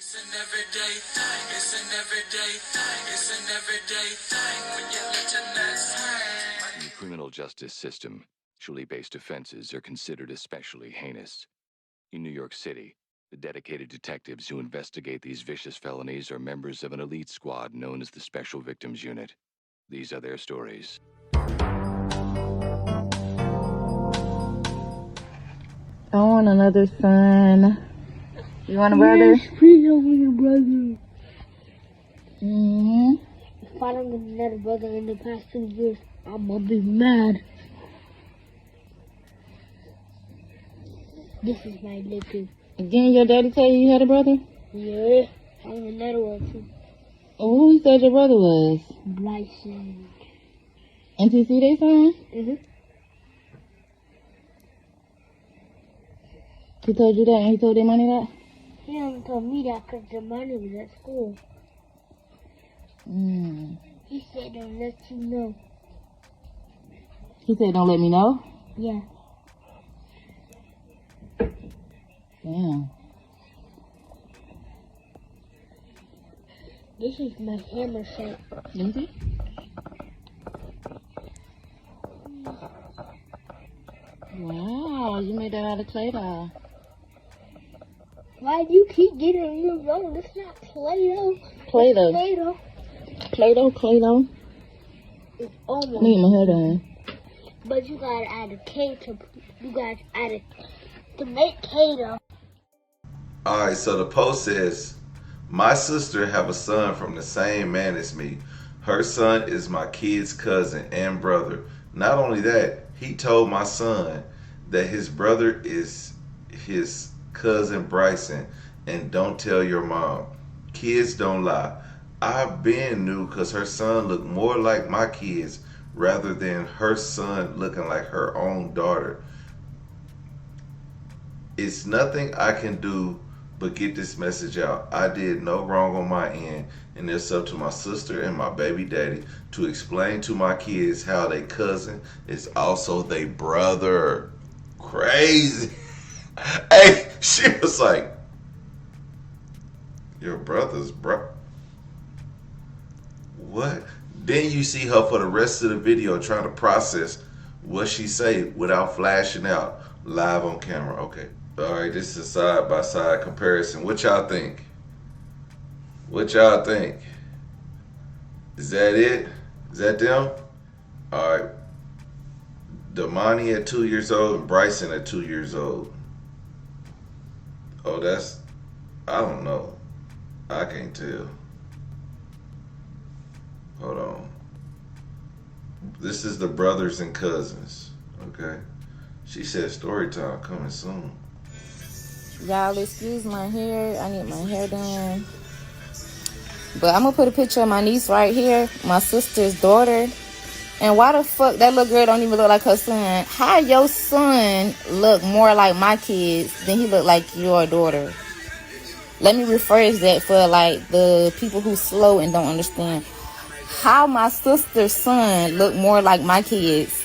It's an everyday thing. It's an everyday thing. It's an everyday thing when you let your nuts hang. In the criminal justice system, sexually-based offenses are considered especially heinous. In New York City, the dedicated detectives who investigate these vicious felonies are members of an elite squad known as the Special Victims Unit. These are their stories. I want another son. You want a brother? Yes, please, I want a brother. Mm-hmm. If I don't get another brother in the past 2 years, I'm gonna be mad. This is my little. Didn't your daddy tell you had a brother? Yeah, I want another one too. Oh, who you said your brother was? Bryson. NTC they son? Mm-hmm. He told you that and he told their money that? He only told me that because the money was at school. He said, don't let you know. He said, don't let me know? Yeah. Damn. This is my hammer set. Let me see. Wow, you made that out of clay doll. Why do you keep getting it wrong? It's not Play-Doh. Play-Doh. Play-Doh. Play-Doh, Play-Doh. It's almost. I need my hair done. But you gotta add a K to. You gotta add it to make K-Doh. Alright, so the post says, my sister have a son from the same man as me. Her son is my kid's cousin and brother. Not only that, he told my son that his brother is his cousin Bryson and don't tell your mom. Kids don't lie. I've been knew because her son looked more like my kids rather than her son looking like her own daughter. It's nothing I can do but get this message out. I did no wrong on my end, and it's up to my sister and my baby daddy to explain to my kids how their cousin is also their brother. Crazy. Hey, she was like, your brother's bro. What? Then you see her for the rest of the video trying to process what she say without flashing out live on camera. Okay. All right, this is a side-by-side comparison. What y'all think? What y'all think? Is that it? Is that them? All right. Damani at 2 years old and Bryson at 2 years old. Oh, that's, I don't know. I can't tell. Hold on. This is the brothers and cousins, okay? She said story time coming soon. Y'all excuse my hair. I need my hair done. But I'm going to put a picture of my niece right here. My sister's daughter. And why the fuck that little girl don't even look like her son? How your son look more like my kids than he look like your daughter? Let me rephrase that for like the people who slow and don't understand. How my sister's son look more like my kids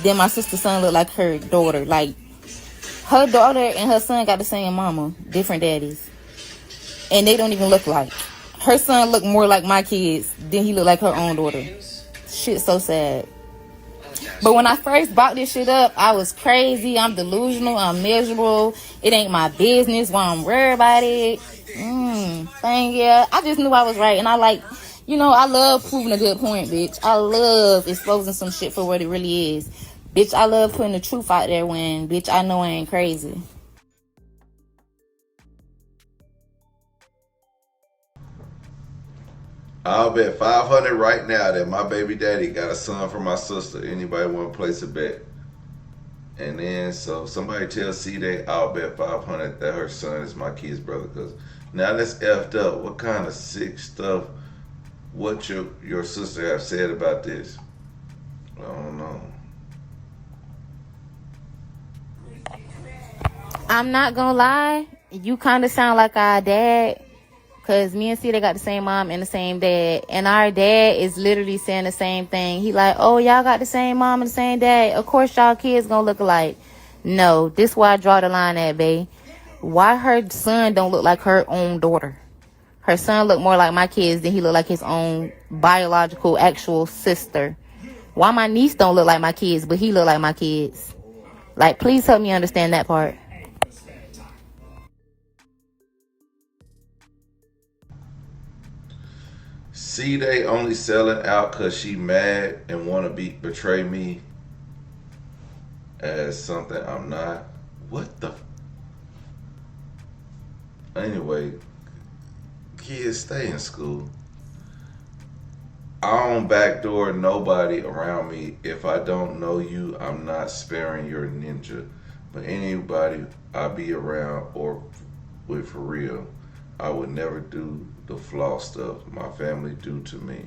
than my sister's son look like her daughter. Like, her daughter and her son got the same mama, different daddies. And they don't even look like. Her son look more like my kids than he look like her own daughter. Shit so sad. But when I first bought this shit up, I was crazy. I'm delusional. I'm miserable. It ain't my business why I'm worried about it. Yeah. I just knew I was right. And I like, you know, I love proving a good point, bitch. I love exposing some shit for what it really is. Bitch, I love putting the truth out there when, bitch, I know I ain't crazy. I'll bet 500 right now that my baby daddy got a son from my sister. Anybody want to place a bet? And then, so somebody tell C-Day, I'll bet 500 that her son is my kid's brother. Because now that's effed up. What kind of sick stuff, what your sister have said about this? I don't know. I'm not gonna lie, you kind of sound like our dad, because me and C, they got the same mom and the same dad, and our dad is literally saying the same thing. He like, oh, y'all got the same mom and the same dad, of course y'all kids gonna look alike. No, this why I draw the line at, bae. Why her son don't look like her own daughter? Her son looked more like my kids than he looked like his own biological, actual sister. Why my niece don't look like my kids, but he look like my kids? Like, please help me understand that part. See, they only selling out because she mad and want to betray me as something I'm not. What the? Anyway, kids, stay in school. I don't backdoor nobody around me. If I don't know you, I'm not sparing your ninja. But anybody I be around or with for real, I would never do the flaw stuff my family do to me.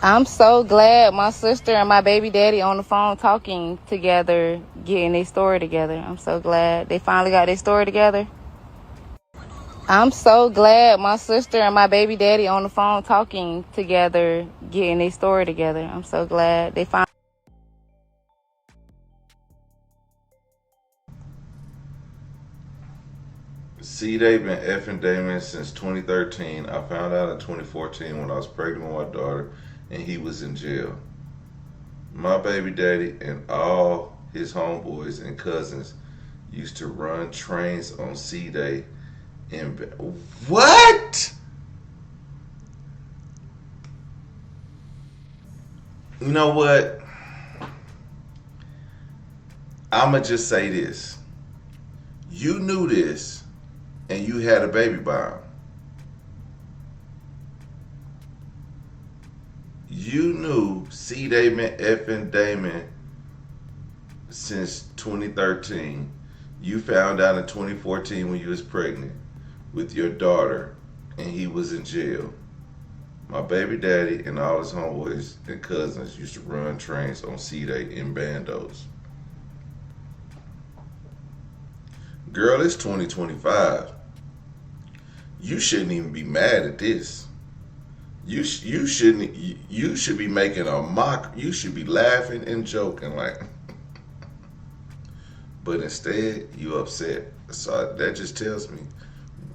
I'm so glad my sister and my baby daddy on the phone talking together, getting their story together. I'm so glad they finally got their story together. I'm so glad my sister and my baby daddy on the phone talking together, getting their story together. I'm so glad they finally. See, they've been effing Damon since 2013. I found out in 2014 when I was pregnant with my daughter and he was in jail. My baby daddy and all his homeboys and cousins used to run trains on C-Day. What? You know what? I'ma just say this. You knew this and you had a baby by him. You knew C. Damon effing Damon since 2013. You found out in 2014 when you was pregnant with your daughter and he was in jail. My baby daddy and all his homeboys and cousins used to run trains on C-Day in bandos. Girl, it's 2025. You shouldn't even be mad at this. You shouldn't. You should be making a mock. You should be laughing and joking like. But instead, you upset. So that just tells me,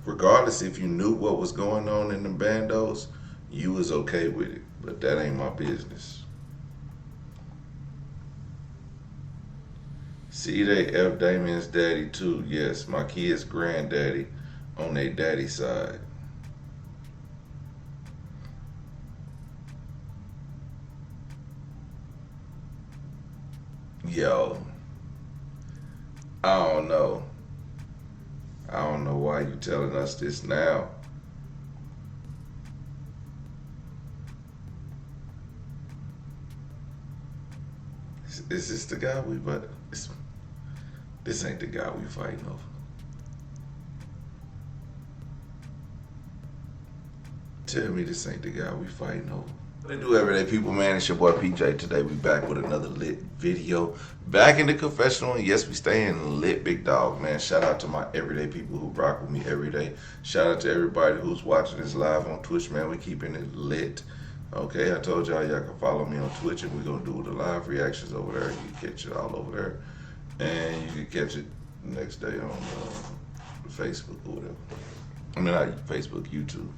regardless if you knew what was going on in the bandos, you was okay with it. But that ain't my business. See, they F Damien's daddy too. Yes, my kid's granddaddy on their daddy side. Yo, I don't know. I don't know why you telling us this now. Is this the guy we but this ain't the guy we fighting over. Tell me this ain't the guy we fighting over. What they do, everyday people, man? It's your boy PJ. Today we back with another lit video. Back in the confessional, and yes, we staying lit, big dog, man. Shout out to my everyday people who rock with me every day. Shout out to everybody who's watching this live on Twitch, man. We keeping it lit. Okay, I told y'all can follow me on Twitch, and we're gonna do the live reactions over there. You can catch it all over there, and you can catch it the next day on Facebook or whatever. I mean, not Facebook, YouTube.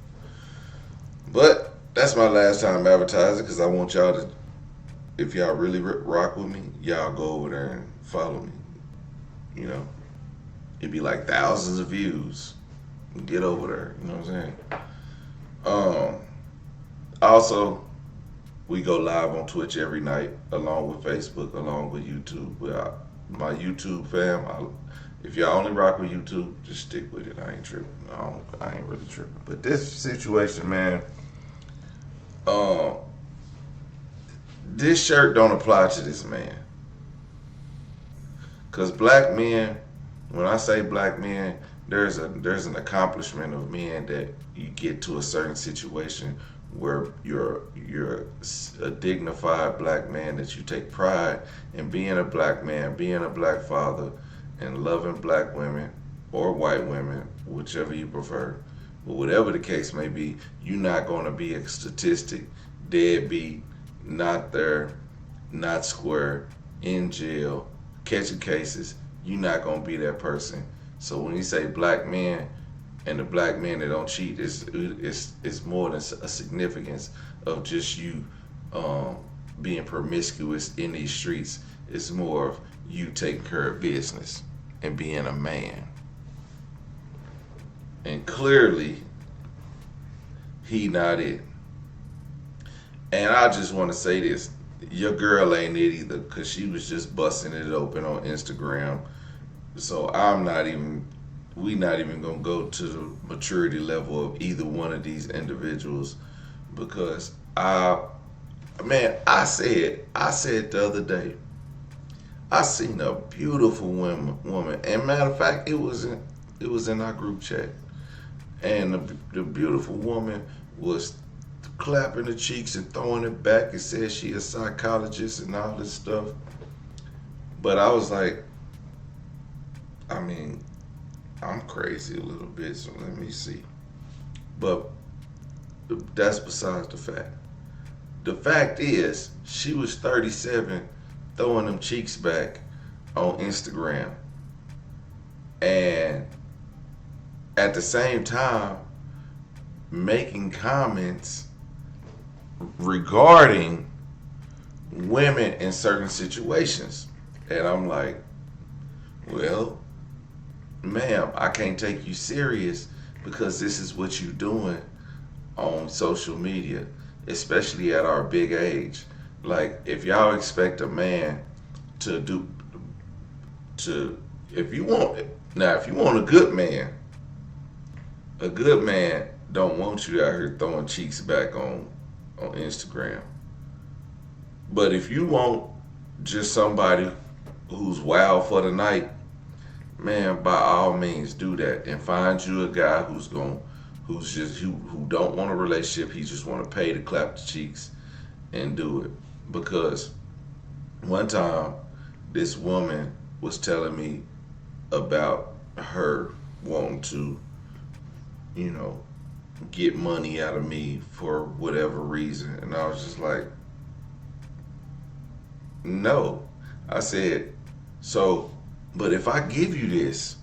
But that's my last time advertising because I want y'all to, if y'all really rock with me, y'all go over there and follow me. You know, it'd be like thousands of views. Get over there, you know what I'm saying? Also, we go live on Twitch every night, along with Facebook, along with YouTube. But my YouTube fam, if y'all only rock with YouTube, just stick with it. I ain't tripping. I ain't really tripping. But this situation, man, this shirt don't apply to this man. Cause black men, when I say black men, there's an accomplishment of men that you get to a certain situation where you're a dignified black man, that you take pride in being a black man, being a black father, and loving black women or white women, whichever you prefer. But whatever the case may be, you're not going to be a statistic, deadbeat, not there, not square, in jail, catching cases. You're not going to be that person. So when you say black men and the black men that don't cheat, it's more than a significance of just you being promiscuous in these streets. It's more of you taking care of business and being a man. And clearly, he not it. And I just want to say this. Your girl ain't it either, because she was just busting it open on Instagram. So we not even going to go to the maturity level of either one of these individuals, because I said the other day, I seen a beautiful woman, and matter of fact, it was in our group chat, and the beautiful woman was clapping the cheeks and throwing it back and said she a psychologist and all this stuff. But I was like, I mean, I'm crazy a little bit, so let me see. But that's besides the fact. The fact is, she was 37 throwing them cheeks back on Instagram. And at the same time, making comments regarding women in certain situations. And I'm like, well, ma'am, I can't take you serious because this is what you're doing on social media, especially at our big age. Like, if y'all expect a man if you want a good man don't want you out here throwing cheeks back on Instagram. But if you want just somebody who's wild for the night, man, by all means do that, and find you a guy who don't want a relationship. He just want to pay to clap the cheeks and do it. Because one time this woman was telling me about her wanting to, get money out of me for whatever reason. And I was just like, no. I said, so, but if I give you this,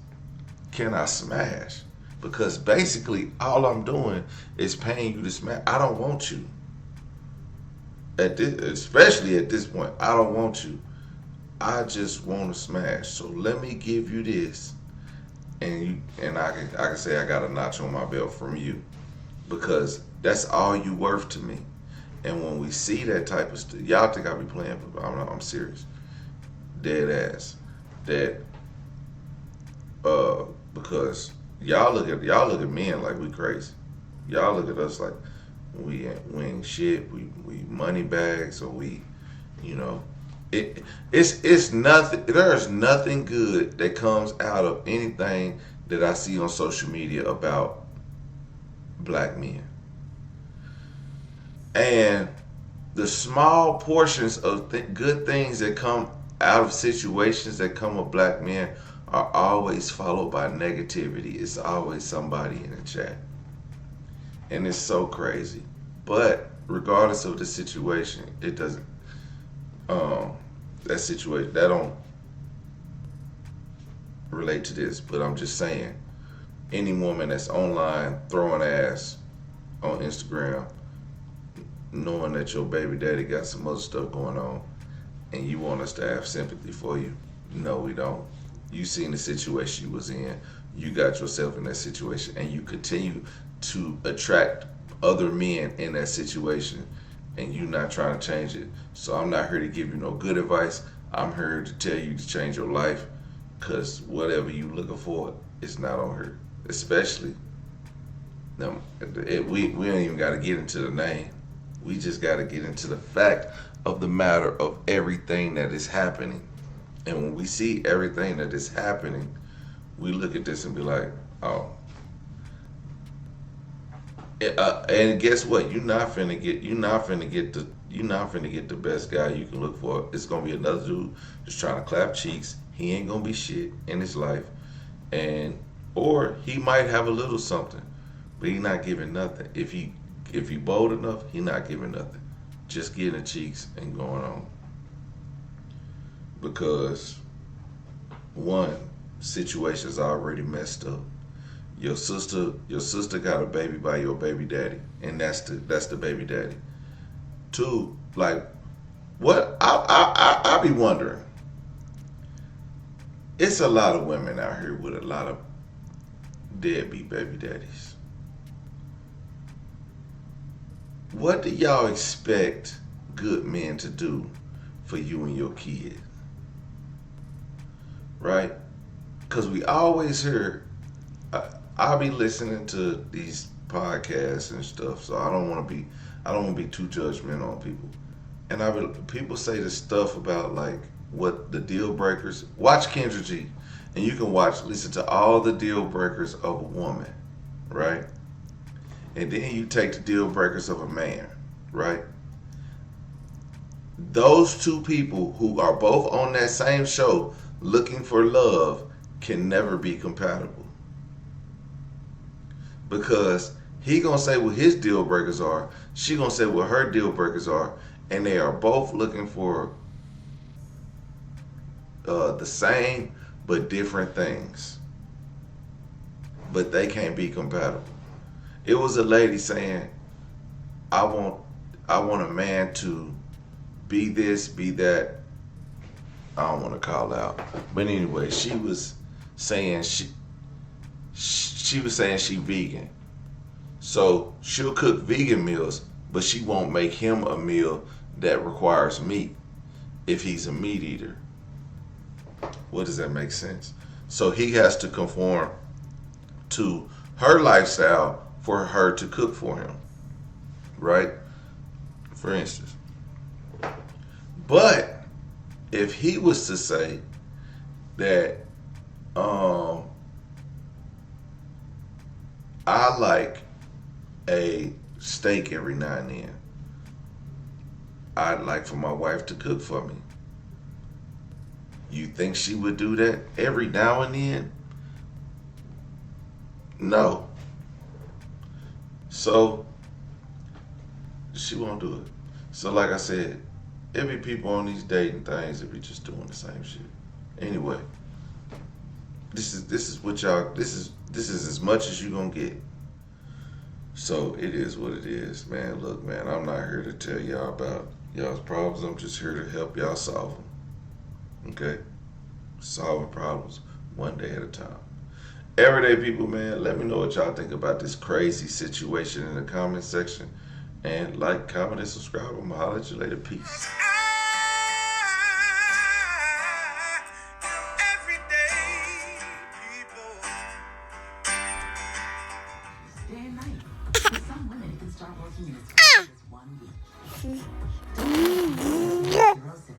can I smash? Because basically all I'm doing is paying you to smash. I don't want you. Especially at this point, I don't want you. I just want to smash. So let me give you this, and I can say I got a notch on my belt from you, because that's all you worth to me. And when we see that type of stuff, y'all think I be playing, but I'm serious, dead ass. That because y'all look at men like we crazy. Y'all look at us like we ain't shit. We money bags, or we, it's nothing. There's nothing good that comes out of anything that I see on social media about black men. And the small portions of good things that come out of situations that come with black men are always followed by negativity. It's always somebody in the chat. And it's so crazy. But regardless of the situation, it doesn't, that don't relate to this. But I'm just saying, any woman that's online throwing ass on Instagram, knowing that your baby daddy got some other stuff going on, and you want us to have sympathy for you, no, we don't. You seen the situation you was in. You got yourself in that situation, and you continue to attract other men in that situation, and you not trying to change it. So I'm not here to give you no good advice. I'm here to tell you to change your life, because whatever you looking for, it's not on her. Especially, we don't even got to get into the name. We just got to get into the fact of the matter of everything that is happening. And when we see everything that is happening, we look at this and be like, oh. And guess what? You're not finna get the best guy you can look for. It's gonna be another dude just trying to clap cheeks. He ain't gonna be shit in his life, or he might have a little something, but he not giving nothing. If he bold enough, he not giving nothing. Just getting the cheeks and going on. Because one, situation's already messed up. Your sister got a baby by your baby daddy, and that's the baby daddy. Two, like, what I be wondering. It's a lot of women out here with a lot of deadbeat baby daddies. What do y'all expect good men to do for you and your kid? Right? Because we always hear, I'll be listening to these podcasts and stuff, so I don't want to be too judgmental on people. And people say this stuff about like what the deal breakers. Watch Kendra G, and you can listen to all the deal breakers of a woman, right? And then you take the deal breakers of a man, right? Those two people who are both on that same show looking for love can never be compatible. Because he gonna say what his deal breakers are, she gonna say what her deal breakers are, and they are both looking for the same but different things. But they can't be compatible. It was a lady saying, I want a man to be this, be that. I don't want to call out. But anyway, she was saying she was saying she vegan. So she'll cook vegan meals, but she won't make him a meal that requires meat if he's a meat eater. What does that make sense? So he has to conform to her lifestyle for her to cook for him, right? For instance. But if he was to say that I like a steak every now and then, I'd like for my wife to cook for me. You think she would do that every now and then? No. So she won't do it. So like I said, there be people on these dating things that be just doing the same shit. Anyway, this is what y'all this is as much as you gonna get. So it is what it is, man. Look, man, I'm not here to tell y'all about y'all's problems. I'm just here to help y'all solve them. Okay? Solving problems one day at a time. Everyday people, man, let me know what y'all think about this crazy situation in the comment section. And like, comment, and subscribe. I'm gonna holler at you later. Peace. Day and night. For some women, it can start working in as quick as 1 week.